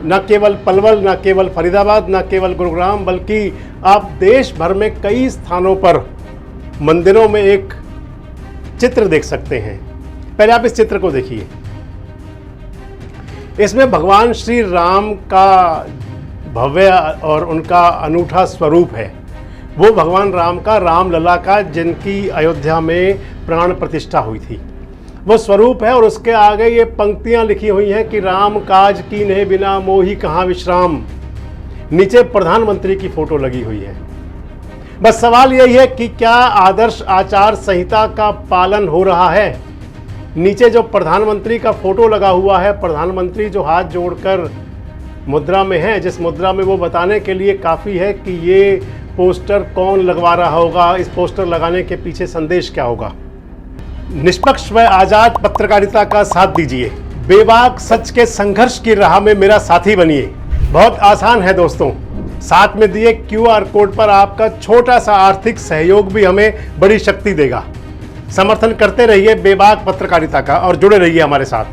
न केवल पलवल, न केवल फरीदाबाद, न केवल गुरुग्राम, बल्कि आप देश भर में कई स्थानों पर मंदिरों में एक चित्र देख सकते हैं। पहले आप इस चित्र को देखिए। इसमें भगवान श्री राम का भव्य और उनका अनूठा स्वरूप है। वो भगवान राम का, रामलला का, जिनकी अयोध्या में प्राण प्रतिष्ठा हुई थी, वो स्वरूप है। और उसके आगे ये पंक्तियां लिखी हुई हैं कि राम काज कीन्हे बिना मोहि कहाँ विश्राम। नीचे प्रधानमंत्री की फोटो लगी हुई है। बस सवाल यही है कि क्या आदर्श आचार संहिता का पालन हो रहा है। नीचे जो प्रधानमंत्री का फोटो लगा हुआ है, प्रधानमंत्री जो हाथ जोड़कर मुद्रा में है, जिस मुद्रा में वो बताने के लिए काफ़ी है कि ये पोस्टर कौन लगवा रहा होगा, इस पोस्टर लगाने के पीछे संदेश क्या होगा। निष्पक्ष व आज़ाद पत्रकारिता का साथ दीजिए, बेबाक सच के संघर्ष की राह में मेरा साथी बनिए। बहुत आसान है दोस्तों, साथ में दिए QR कोड पर आपका छोटा सा आर्थिक सहयोग भी हमें बड़ी शक्ति देगा। समर्थन करते रहिए बेबाक पत्रकारिता का और जुड़े रहिए हमारे साथ।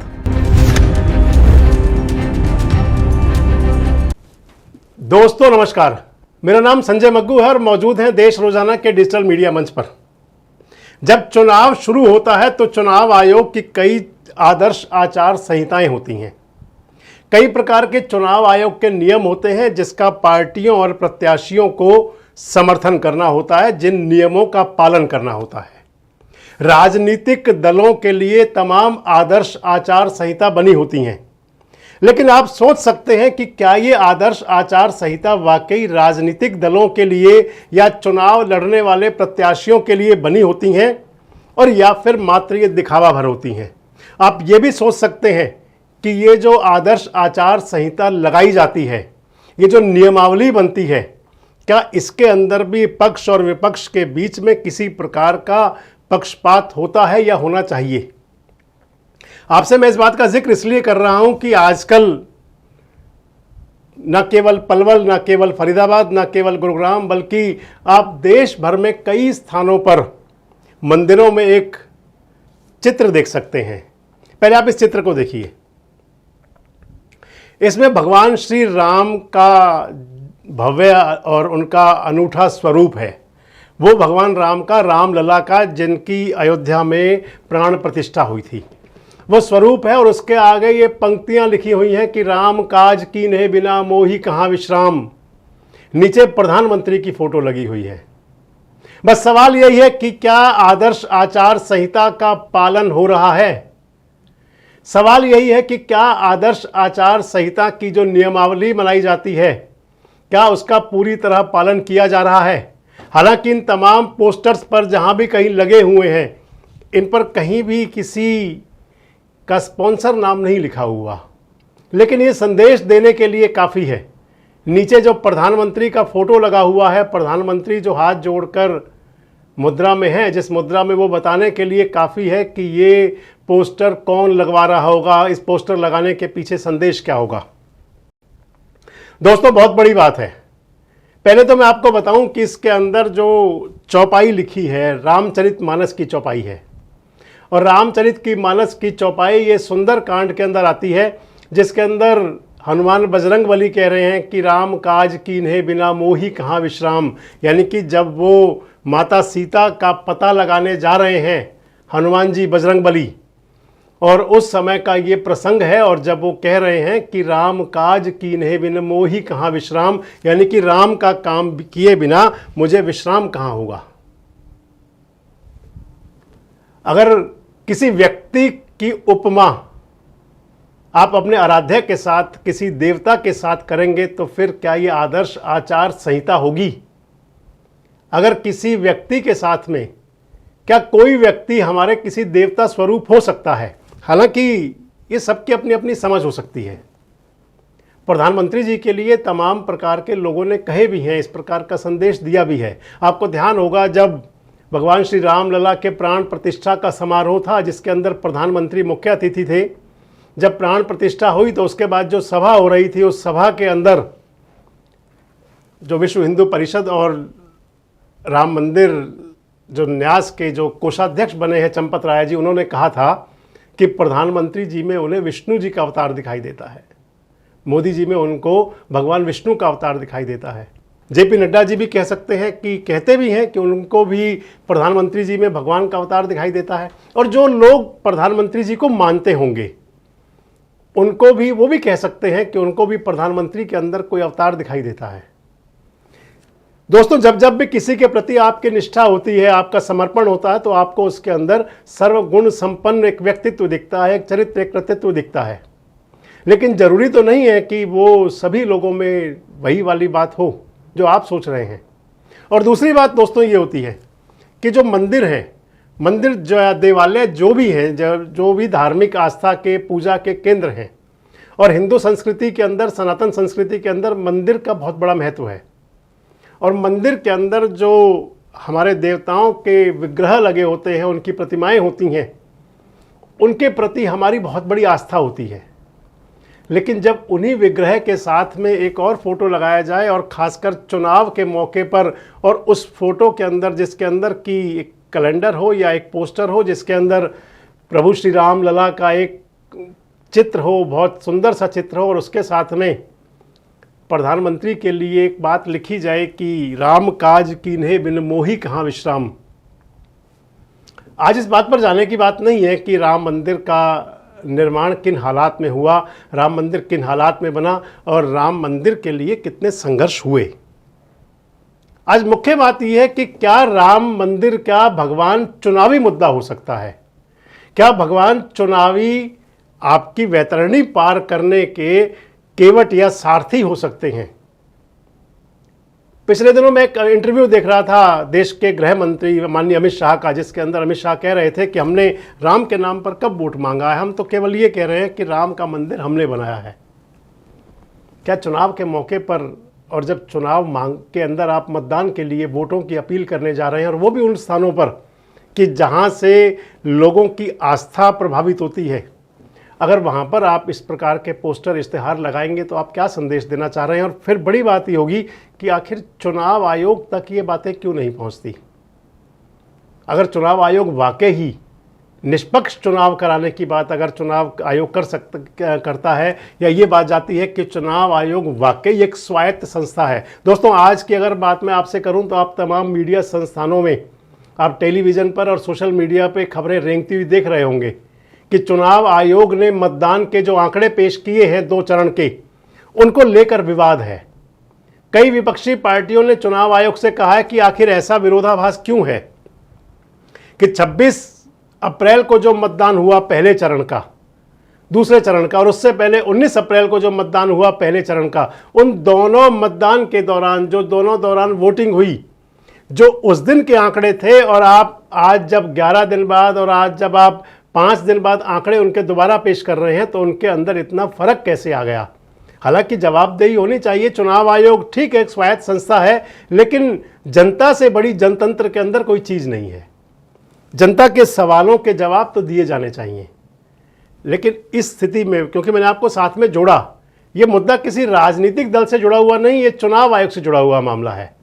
दोस्तों नमस्कार, मेरा नाम संजय मग्गू है और मौजूद हैं देश रोजाना के डिजिटल मीडिया मंच पर। जब चुनाव शुरू होता है तो चुनाव आयोग की कई आदर्श आचार संहिताएं होती हैं। कई प्रकार के चुनाव आयोग के नियम होते हैं जिसका पार्टियों और प्रत्याशियों को समर्थन करना होता है, जिन नियमों का पालन करना होता है। राजनीतिक दलों के लिए तमाम आदर्श आचार संहिता बनी होती हैं, लेकिन आप सोच सकते हैं कि क्या ये आदर्श आचार संहिता वाकई राजनीतिक दलों के लिए या चुनाव लड़ने वाले प्रत्याशियों के लिए बनी होती हैं, और या फिर मात्र ये दिखावा भर होती हैं। आप ये भी सोच सकते हैं कि ये जो आदर्श आचार संहिता लगाई जाती है, ये जो नियमावली बनती है, क्या इसके अंदर भी पक्ष और विपक्ष के बीच में किसी प्रकार का पक्षपात होता है या होना चाहिए। आपसे मैं इस बात का जिक्र इसलिए कर रहा हूं कि आजकल न केवल पलवल, न केवल फरीदाबाद, न केवल गुरुग्राम, बल्कि आप देश भर में कई स्थानों पर मंदिरों में एक चित्र देख सकते हैं। पहले आप इस चित्र को देखिए। इसमें भगवान श्री राम का भव्य और उनका अनूठा स्वरूप है। वो भगवान राम का, रामलला का, जिनकी अयोध्या में प्राण प्रतिष्ठा हुई थी, वो स्वरूप है। और उसके आगे ये पंक्तियां लिखी हुई हैं कि राम काज कीन्हे बिना मोहि कहाँ विश्राम। नीचे प्रधानमंत्री की फोटो लगी हुई है। बस सवाल यही है कि क्या आदर्श आचार संहिता का पालन हो रहा है। सवाल यही है कि क्या आदर्श आचार संहिता की जो नियमावली बनाई जाती है, क्या उसका पूरी तरह पालन किया जा रहा है। हालांकि इन तमाम पोस्टर्स पर जहां भी कहीं लगे हुए हैं, इन पर कहीं भी किसी का स्पॉन्सर नाम नहीं लिखा हुआ, लेकिन ये संदेश देने के लिए काफ़ी है। नीचे जो प्रधानमंत्री का फोटो लगा हुआ है, प्रधानमंत्री जो हाथ जोड़कर मुद्रा में है, जिस मुद्रा में वो बताने के लिए काफ़ी है कि ये पोस्टर कौन लगवा रहा होगा, इस पोस्टर लगाने के पीछे संदेश क्या होगा। दोस्तों बहुत बड़ी बात है। पहले तो मैं आपको बताऊं कि इसके अंदर जो चौपाई लिखी है, रामचरितमानस की चौपाई है। और रामचरितमानस की चौपाई ये सुंदर कांड के अंदर आती है, जिसके अंदर हनुमान बजरंगबली कह रहे हैं कि राम काज कीन्हे बिना मोहि कहाँ विश्राम। यानी कि जब वो माता सीता का पता लगाने जा रहे हैं हनुमान जी बजरंगबली, और उस समय का ये प्रसंग है, और जब वो कह रहे हैं कि राम काज कीन्हे बिना मोहि कहाँ विश्राम, यानी कि राम का काम किए बिना मुझे विश्राम कहाँ होगा। अगर किसी व्यक्ति की उपमा आप अपने आराध्य के साथ, किसी देवता के साथ करेंगे तो फिर क्या ये आदर्श आचार संहिता होगी। अगर किसी व्यक्ति के साथ में, क्या कोई व्यक्ति हमारे किसी देवता स्वरूप हो सकता है। हालांकि ये सबकी अपनी अपनी समझ हो सकती है। प्रधानमंत्री जी के लिए तमाम प्रकार के लोगों ने कहे भी हैं, इस प्रकार का संदेश दिया भी है। आपको ध्यान होगा जब भगवान श्री रामलला के प्राण प्रतिष्ठा का समारोह था, जिसके अंदर प्रधानमंत्री मुख्य अतिथि थे, जब प्राण प्रतिष्ठा हुई तो उसके बाद जो सभा हो रही थी, उस सभा के अंदर जो विश्व हिंदू परिषद और राम मंदिर जो न्यास के जो कोषाध्यक्ष बने हैं चंपत राय जी, उन्होंने कहा था कि प्रधानमंत्री जी में उन्हें विष्णु जी का अवतार दिखाई देता है। मोदी जी में उनको भगवान विष्णु का अवतार दिखाई देता है। जेपी नड्डा जी भी कह सकते हैं कि कहते भी हैं कि उनको भी प्रधानमंत्री जी में भगवान का अवतार दिखाई देता है। और जो लोग प्रधानमंत्री जी को मानते होंगे उनको भी, वो भी कह सकते हैं कि उनको भी प्रधानमंत्री के अंदर कोई अवतार दिखाई देता है। दोस्तों, जब जब भी किसी के प्रति आपकी निष्ठा होती है, आपका समर्पण होता है, तो आपको उसके अंदर सर्वगुण संपन्न एक व्यक्तित्व दिखता है, एक चरित्र, एक कृतित्व दिखता है। लेकिन जरूरी तो नहीं है कि वो सभी लोगों में वही वाली बात हो जो आप सोच रहे हैं। और दूसरी बात दोस्तों ये होती है कि जो मंदिर है, मंदिर जो देवालय जो भी हैं, जो भी धार्मिक आस्था के पूजा के केंद्र हैं, और हिंदू संस्कृति के अंदर, सनातन संस्कृति के अंदर मंदिर का बहुत बड़ा महत्व है। और मंदिर के अंदर जो हमारे देवताओं के विग्रह लगे होते हैं, उनकी प्रतिमाएं होती हैं, उनके प्रति हमारी बहुत बड़ी आस्था होती है। लेकिन जब उन्हीं विग्रह के साथ में एक और फोटो लगाया जाए, और खासकर चुनाव के मौके पर, और उस फोटो के अंदर, जिसके अंदर की एक कैलेंडर हो या एक पोस्टर हो जिसके अंदर प्रभु श्री राम लला का एक चित्र हो, बहुत सुंदर सा चित्र हो, और उसके साथ में प्रधानमंत्री के लिए एक बात लिखी जाए कि राम काज कीन्हे बिन मोहि कहाँ विश्राम। आज इस बात पर जाने की बात नहीं है कि राम मंदिर का निर्माण किन हालात में हुआ, राम मंदिर किन हालात में बना, और राम मंदिर के लिए कितने संघर्ष हुए। आज मुख्य बात यह है कि क्या राम मंदिर, क्या भगवान चुनावी मुद्दा हो सकता है? क्या भगवान चुनावी आपकी वैतरणी पार करने के केवट या सारथी हो सकते हैं? पिछले दिनों मैं एक इंटरव्यू देख रहा था देश के गृह मंत्री माननीय अमित शाह का, जिसके अंदर अमित शाह कह रहे थे कि हमने राम के नाम पर कब वोट मांगा है, हम तो केवल ये कह रहे हैं कि राम का मंदिर हमने बनाया है। क्या चुनाव के मौके पर, और जब चुनाव मांग के अंदर आप मतदान के लिए वोटों की अपील करने जा रहे हैं, और वो भी उन स्थानों पर कि जहां से लोगों की आस्था प्रभावित होती है, अगर वहाँ पर आप इस प्रकार के पोस्टर, इश्तिहार लगाएंगे तो आप क्या संदेश देना चाह रहे हैं? और फिर बड़ी बात ये होगी कि आखिर चुनाव आयोग तक ये बातें क्यों नहीं पहुँचती? अगर चुनाव आयोग वाकई ही निष्पक्ष चुनाव कराने की बात अगर चुनाव आयोग करता है, या ये बात जाती है कि चुनाव आयोग वाकई एक स्वायत्त संस्था है। दोस्तों, आज की अगर बात मैं आपसे करूँ तो आप तमाम मीडिया संस्थानों में, आप टेलीविज़न पर और सोशल मीडिया पर खबरें रेंगती हुई देख रहे होंगे कि चुनाव आयोग ने मतदान के जो आंकड़े पेश किए हैं 2 चरण के, उनको लेकर विवाद है। कई विपक्षी पार्टियों ने चुनाव आयोग से कहा है कि आखिर ऐसा विरोधाभास क्यों है कि 26 अप्रैल को जो मतदान हुआ पहले चरण का, दूसरे चरण का, और उससे पहले 19 अप्रैल को जो मतदान हुआ पहले चरण का, उन दोनों मतदान के दौरान, जो दोनों दौरान वोटिंग हुई, जो उस दिन के आंकड़े थे, और आप आज जब 11 दिन बाद, और आज जब आप 5 दिन बाद आंकड़े उनके दोबारा पेश कर रहे हैं, तो उनके अंदर इतना फर्क कैसे आ गया? हालांकि जवाबदेही होनी चाहिए। चुनाव आयोग ठीक है, एक स्वायत्त संस्था है, लेकिन जनता से बड़ी जनतंत्र के अंदर कोई चीज़ नहीं है। जनता के सवालों के जवाब तो दिए जाने चाहिए। लेकिन इस स्थिति में, क्योंकि मैंने आपको साथ में जोड़ा, ये मुद्दा किसी राजनीतिक दल से जुड़ा हुआ नहीं, ये चुनाव आयोग से जुड़ा हुआ मामला है।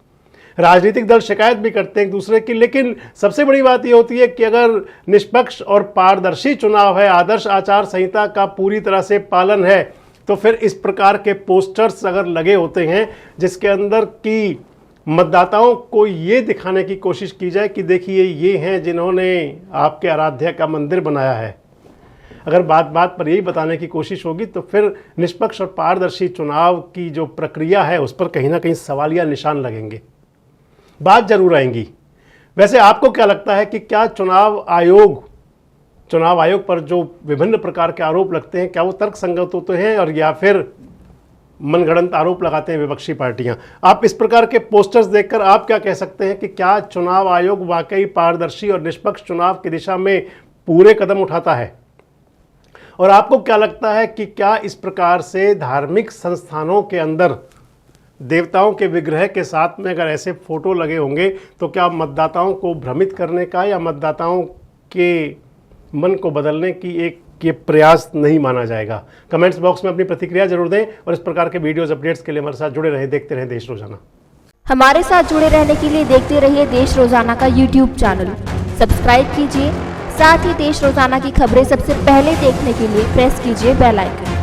राजनीतिक दल शिकायत भी करते हैं एक दूसरे की, लेकिन सबसे बड़ी बात यह होती है कि अगर निष्पक्ष और पारदर्शी चुनाव है, आदर्श आचार संहिता का पूरी तरह से पालन है, तो फिर इस प्रकार के पोस्टर्स अगर लगे होते हैं जिसके अंदर की मतदाताओं को ये दिखाने की कोशिश की जाए कि देखिए ये हैं जिन्होंने आपके आराध्य का मंदिर बनाया है, अगर बात बात पर यही बताने की कोशिश होगी, तो फिर निष्पक्ष और पारदर्शी चुनाव की जो प्रक्रिया है उस पर कहीं ना कहीं सवालिया निशान लगेंगे, बात जरूर आएंगी। वैसे आपको क्या लगता है कि क्या चुनाव आयोग पर जो विभिन्न प्रकार के आरोप लगते हैं, क्या वो तर्कसंगत होते हैं, और या फिर मनगढ़ंत आरोप लगाते हैं विपक्षी पार्टियां? आप इस प्रकार के पोस्टर्स देखकर आप क्या कह सकते हैं कि क्या चुनाव आयोग वाकई पारदर्शी और निष्पक्ष चुनाव की दिशा में पूरे कदम उठाता है? और आपको क्या लगता है कि क्या इस प्रकार से धार्मिक संस्थानों के अंदर देवताओं के विग्रह के साथ में अगर ऐसे फोटो लगे होंगे तो क्या मतदाताओं को भ्रमित करने का या मतदाताओं के मन को बदलने की एक ये प्रयास नहीं माना जाएगा? कमेंट्स बॉक्स में अपनी प्रतिक्रिया जरूर दें, और इस प्रकार के वीडियोस अपडेट्स के लिए हमारे साथ जुड़े रहे, देखते रहें देश रोजाना। हमारे साथ जुड़े रहने के लिए देखते रहिए देश रोजाना का यूट्यूब चैनल सब्सक्राइब कीजिए। साथ ही देश रोजाना की खबरें सबसे पहले देखने के लिए प्रेस कीजिए बेल आइकन।